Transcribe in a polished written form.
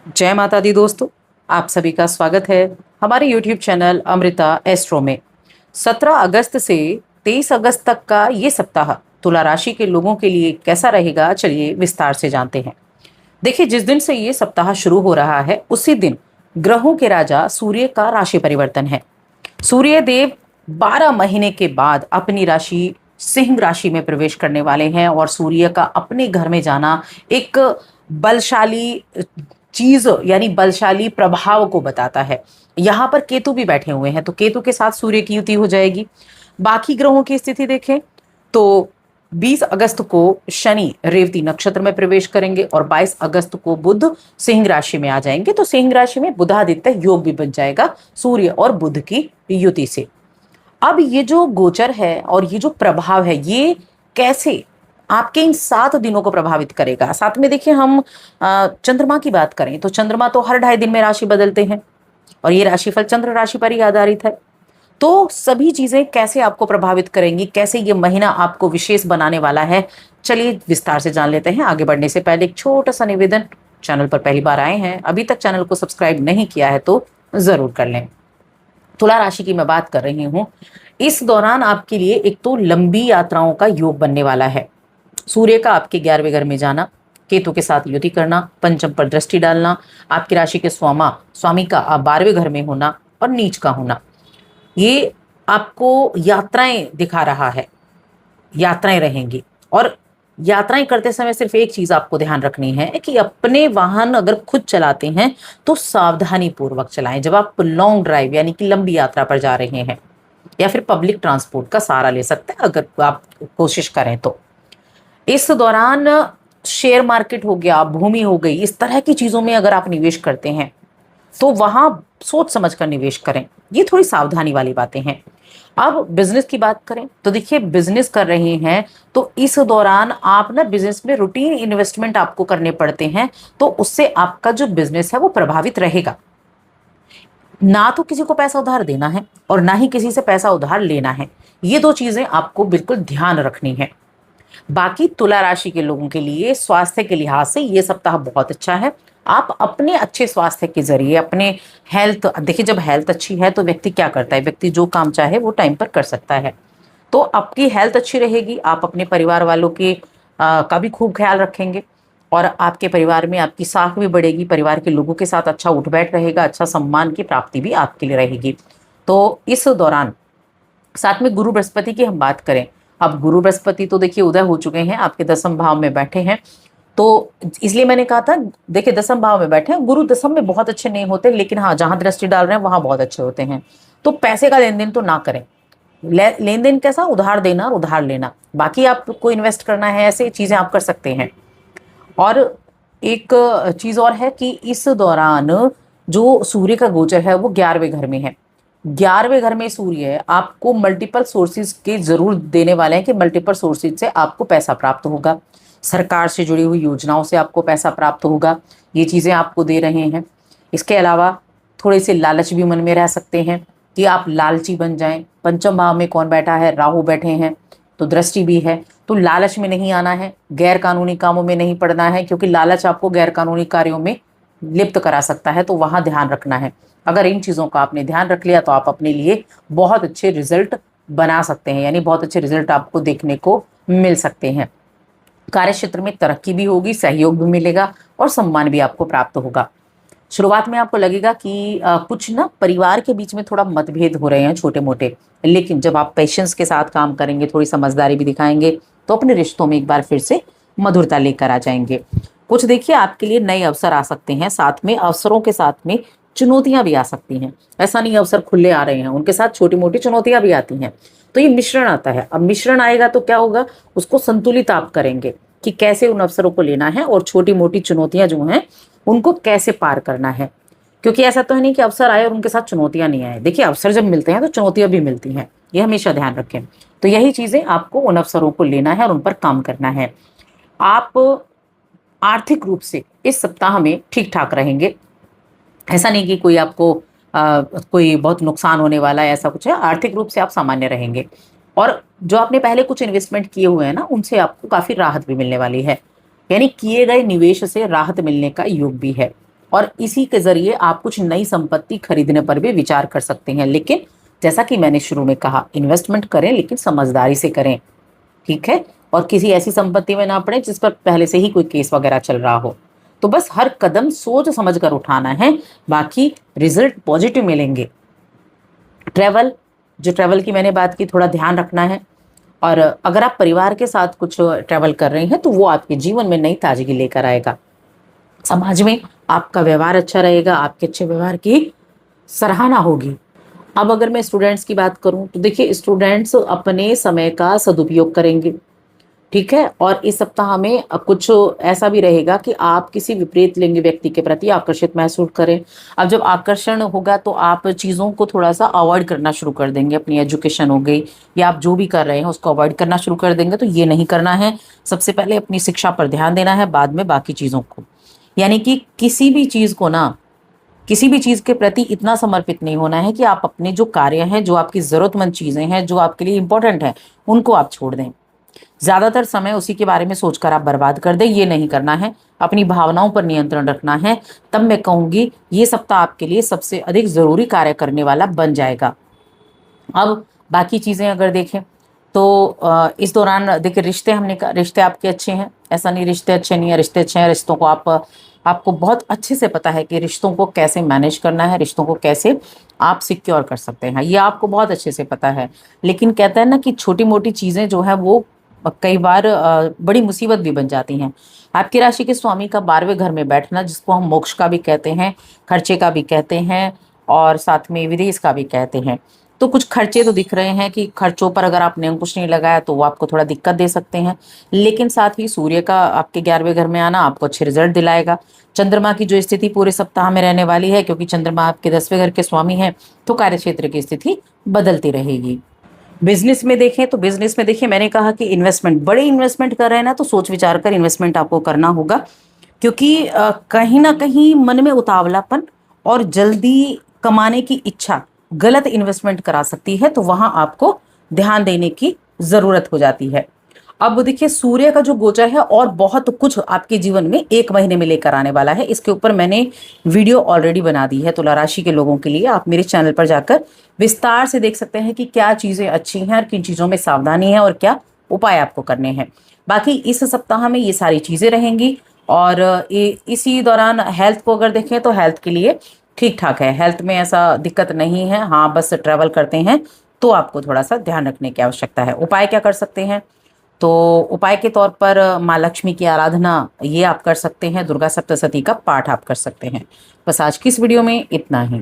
जय माता दी दोस्तों। आप सभी का स्वागत है हमारे YouTube चैनल अमृता एस्ट्रो में। 17 अगस्त से 23 अगस्त तक का ये सप्ताह तुला राशि के लोगों के लिए कैसा रहेगा, चलिए विस्तार से जानते हैं। देखिए, जिस दिन से ये सप्ताह शुरू हो रहा है उसी दिन ग्रहों के राजा सूर्य का राशि परिवर्तन है। सूर्य देव 12 महीने के बाद अपनी राशि सिंह राशि में प्रवेश करने वाले हैं और सूर्य का अपने घर में जाना एक बलशाली चीज यानी बलशाली प्रभाव को बताता है। यहाँ पर केतु भी बैठे हुए हैं तो केतु के साथ सूर्य की युति हो जाएगी। बाकी ग्रहों की स्थिति देखें तो 20 अगस्त को शनि रेवती नक्षत्र में प्रवेश करेंगे और 22 अगस्त को बुध सिंह राशि में आ जाएंगे। तो सिंह राशि में बुधादित्य योग भी बन जाएगा सूर्य और बुध की युति से। अब ये जो गोचर है और ये जो प्रभाव है ये कैसे आपके इन 7 दिनों को प्रभावित करेगा। साथ में देखिए, हम चंद्रमा की बात करें तो चंद्रमा तो हर 2.5 दिन में राशि बदलते हैं और ये राशिफल चंद्र राशि पर ही आधारित है। तो सभी चीजें कैसे आपको प्रभावित करेंगी, कैसे ये महीना आपको विशेष बनाने वाला है, चलिए विस्तार से जान लेते हैं। आगे बढ़ने से पहले एक छोटा सा निवेदन, चैनल पर पहली बार आए हैं, अभी तक चैनल को सब्सक्राइब नहीं किया है तो जरूर कर लें। तुला राशि की मैं बात कर रही हूँ। इस दौरान आपके लिए एक तो लंबी यात्राओं का योग बनने वाला है। सूर्य का आपके 11वें घर में जाना, केतु के साथ युति करना, पंचम पर दृष्टि डालना, आपकी राशि के स्वामी का 12वें घर में होना और नीच का होना, ये आपको यात्राएं दिखा रहा है। यात्राएं रहेंगी और यात्राएं करते समय सिर्फ एक चीज आपको ध्यान रखनी है कि अपने वाहन अगर खुद चलाते हैं तो सावधानी पूर्वक चलाएं। जब आप लॉन्ग ड्राइव यानी कि लंबी यात्रा पर जा रहे हैं या फिर पब्लिक ट्रांसपोर्ट का सहारा ले सकते हैं अगर आप कोशिश करें तो। इस दौरान शेयर मार्केट हो गया, भूमि हो गई, इस तरह की चीजों में अगर आप निवेश करते हैं तो वहां सोच समझ कर निवेश करें। ये थोड़ी सावधानी वाली बातें हैं। अब बिजनेस की बात करें तो देखिए, बिजनेस कर रहे हैं तो इस दौरान आप ना बिजनेस में रूटीन इन्वेस्टमेंट आपको करने पड़ते हैं, तो उससे आपका जो बिजनेस है वो प्रभावित रहेगा। ना तो किसी को पैसा उधार देना है और ना ही किसी से पैसा उधार लेना है। ये 2 चीजें आपको बिल्कुल ध्यान रखनी है। बाकी तुला राशि के लोगों के लिए स्वास्थ्य के लिहाज से ये सप्ताह बहुत अच्छा है। आप अपने अच्छे स्वास्थ्य के जरिए अपने हेल्थ, देखिए जब हेल्थ अच्छी है तो व्यक्ति क्या करता है, व्यक्ति जो काम चाहे वो टाइम पर कर सकता है। तो आपकी हेल्थ अच्छी रहेगी, आप अपने परिवार वालों के का भी खूब ख्याल रखेंगे और आपके परिवार में आपकी साख भी बढ़ेगी, परिवार के लोगों के साथ अच्छा उठ बैठ रहेगा, अच्छा सम्मान की प्राप्ति भी आपके लिए रहेगी। तो इस दौरान साथ में गुरु बृहस्पति की हम बात करें, अब गुरु बृहस्पति तो देखिए उदय हो चुके हैं, आपके 10वें भाव में बैठे हैं। तो इसलिए मैंने कहा था, देखिए 10वें भाव में बैठे हैं, गुरु 10वें में बहुत अच्छे नहीं होते, लेकिन हाँ जहां दृष्टि डाल रहे हैं वहां बहुत अच्छे होते हैं। तो पैसे का लेन देन तो ना करें। लेन देन कैसा, उधार देना और उधार लेना, बाकी आपको इन्वेस्ट करना है, ऐसे चीजें आप कर सकते हैं। और एक चीज और है कि इस दौरान जो सूर्य का गोचर है वो 11वें घर में है। 11वें घर में सूर्य आपको मल्टीपल सोर्सेज के जरूर देने वाले हैं कि मल्टीपल सोर्सेज से आपको पैसा प्राप्त होगा, सरकार से जुड़ी हुई योजनाओं से आपको पैसा प्राप्त होगा, ये चीजें आपको दे रहे हैं। इसके अलावा थोड़े से लालच भी मन में रह सकते हैं कि आप लालची बन जाएं। पंचम भाव में कौन बैठा है, राहु बैठे हैं, तो दृष्टि भी है। तो लालच में नहीं आना है, गैर कानूनी कामों में नहीं पड़ना है, क्योंकि लालच आपको गैर कानूनी कार्यों में लिप्त करा सकता है, तो वहां ध्यान रखना है। अगर इन चीजों का आपने ध्यान रख लिया तो आप अपने लिए बहुत अच्छे रिजल्ट बना सकते हैं, यानी बहुत अच्छे रिजल्ट आपको देखने को मिल सकते हैं। कार्य क्षेत्र में तरक्की भी होगी, सहयोग भी मिलेगा और सम्मान भी आपको प्राप्त होगा। शुरुआत में आपको लगेगा कि कुछ ना परिवार के बीच में थोड़ा मतभेद हो रहे हैं छोटे मोटे, लेकिन जब आप पेशेंस के साथ काम करेंगे, थोड़ी समझदारी भी दिखाएंगे, तो अपने रिश्तों में एक बार फिर से मधुरता लेकर आ जाएंगे। कुछ देखिए आपके लिए नए अवसर आ सकते हैं, साथ में अवसरों के साथ में चुनौतियां भी आ सकती हैं। ऐसा नहीं अवसर खुले आ रहे हैं, उनके साथ छोटी मोटी चुनौतियां भी आती हैं। तो ये मिश्रण आता है। अब मिश्रण आएगा तो क्या होगा, उसको संतुलित आप करेंगे कि कैसे उन अवसरों को लेना है और छोटी मोटी चुनौतियां जो हैं उनको कैसे पार करना है। क्योंकि ऐसा तो है नहीं कि अवसर आए और उनके साथ चुनौतियां नहीं आए। देखिए, अवसर जब मिलते हैं तो चुनौतियां भी मिलती हैं, ये हमेशा ध्यान रखें। तो यही चीजें आपको उन अवसरों को लेना है और उन पर काम करना है। आप आर्थिक रूप से इस सप्ताह में ठीक ठाक रहेंगे। ऐसा नहीं कि कोई आपको कोई बहुत नुकसान होने वाला है, ऐसा कुछ है। आर्थिक रूप से आप सामान्य रहेंगे और जो आपने पहले कुछ इन्वेस्टमेंट किए हुए हैं ना, उनसे आपको काफी राहत भी मिलने वाली है, यानी किए गए निवेश से राहत मिलने का योग भी है। और इसी के जरिए आप कुछ नई संपत्ति खरीदने पर भी विचार कर सकते हैं। लेकिन जैसा कि मैंने शुरू में कहा, इन्वेस्टमेंट करें लेकिन समझदारी से करें, ठीक है, और किसी ऐसी संपत्ति में ना पड़े जिस पर पहले से ही कोई केस वगैरह चल रहा हो। तो बस हर कदम सोच समझ कर उठाना है, बाकी रिजल्ट पॉजिटिव मिलेंगे। ट्रैवल की मैंने बात की, थोड़ा ध्यान रखना है। और अगर आप परिवार के साथ कुछ ट्रैवल कर रहे हैं तो वो आपके जीवन में नई ताजगी लेकर आएगा। समाज में आपका व्यवहार अच्छा रहेगा, आपके अच्छे व्यवहार की सराहना होगी। अब अगर मैं स्टूडेंट्स की बात करूं तो देखिए, स्टूडेंट्स अपने समय का सदुपयोग करेंगे, ठीक है, और इस सप्ताह में कुछ ऐसा भी रहेगा कि आप किसी विपरीत लिंगी व्यक्ति के प्रति आकर्षित महसूस करें। अब जब आकर्षण होगा तो आप चीज़ों को थोड़ा सा अवॉइड करना शुरू कर देंगे, अपनी एजुकेशन हो गई या आप जो भी कर रहे हैं उसको अवॉइड करना शुरू कर देंगे। तो ये नहीं करना है, सबसे पहले अपनी शिक्षा पर ध्यान देना है, बाद में बाकी चीज़ों को। यानी कि किसी भी चीज़ को ना, किसी भी चीज़ के प्रति इतना समर्पित नहीं होना है कि आप अपने जो कार्य हैं, जो आपकी ज़रूरतमंद चीज़ें हैं, जो आपके लिए इंपॉर्टेंट है, उनको आप छोड़ दें। ज्यादातर समय उसी के बारे में सोचकर आप बर्बाद कर दें, ये नहीं करना है। अपनी भावनाओं पर नियंत्रण रखना है। तब मैं कहूंगी ये सप्ताह आपके लिए सबसे अधिक जरूरी कार्य करने वाला बन जाएगा। अब बाकी चीजें अगर देखें तो इस दौरान देखिए, रिश्ते, हमने कहा रिश्ते आपके अच्छे हैं, ऐसा नहीं रिश्ते अच्छे नहीं है, रिश्ते अच्छे हैं। रिश्तों को आपको बहुत अच्छे से पता है कि रिश्तों को कैसे मैनेज करना है, रिश्तों को कैसे आप सिक्योर कर सकते हैं, ये आपको बहुत अच्छे से पता है। लेकिन कहते हैं ना कि छोटी मोटी चीजें जो है वो कई बार बड़ी मुसीबत भी बन जाती हैं। आपकी राशि के स्वामी का 12वें घर में बैठना, जिसको हम मोक्ष का भी कहते हैं, खर्चे का भी कहते हैं, और साथ में विदेश का भी कहते हैं। तो कुछ खर्चे तो दिख रहे हैं कि खर्चों पर अगर आपने अंकुश नहीं लगाया तो वो आपको थोड़ा दिक्कत दे सकते हैं। लेकिन साथ ही सूर्य का आपके 11वें घर में आना आपको अच्छे रिजल्ट दिलाएगा। चंद्रमा की जो स्थिति पूरे सप्ताह में रहने वाली है, क्योंकि चंद्रमा आपके 10वें घर के स्वामी है, तो कार्यक्षेत्र की स्थिति बदलती रहेगी। बिजनेस में देखें तो बिजनेस में देखिए, मैंने कहा कि इन्वेस्टमेंट, बड़े इन्वेस्टमेंट कर रहे हैं ना, तो सोच विचार कर इन्वेस्टमेंट आपको करना होगा। क्योंकि कहीं ना कहीं मन में उतावलापन और जल्दी कमाने की इच्छा गलत इन्वेस्टमेंट करा सकती है, तो वहां आपको ध्यान देने की जरूरत हो जाती है। अब देखिए, सूर्य का जो गोचर है और बहुत कुछ आपके जीवन में 1 महीने में लेकर आने वाला है। इसके ऊपर मैंने वीडियो ऑलरेडी बना दी है तुला राशि के लोगों के लिए। आप मेरे चैनल पर जाकर विस्तार से देख सकते हैं कि क्या चीजें अच्छी हैं और किन चीजों में सावधानी है और क्या उपाय आपको करने हैं। बाकी इस सप्ताह में ये सारी चीजें रहेंगी। और इसी दौरान हेल्थ को अगर देखें तो हेल्थ के लिए ठीक ठाक है, हेल्थ में ऐसा दिक्कत नहीं है। हाँ, बस ट्रैवल करते हैं तो आपको थोड़ा सा ध्यान रखने की आवश्यकता है। उपाय क्या कर सकते हैं, तो उपाय के तौर पर माँ लक्ष्मी की आराधना ये आप कर सकते हैं, दुर्गा सप्तशती का पाठ आप कर सकते हैं। बस आज की इस वीडियो में इतना ही।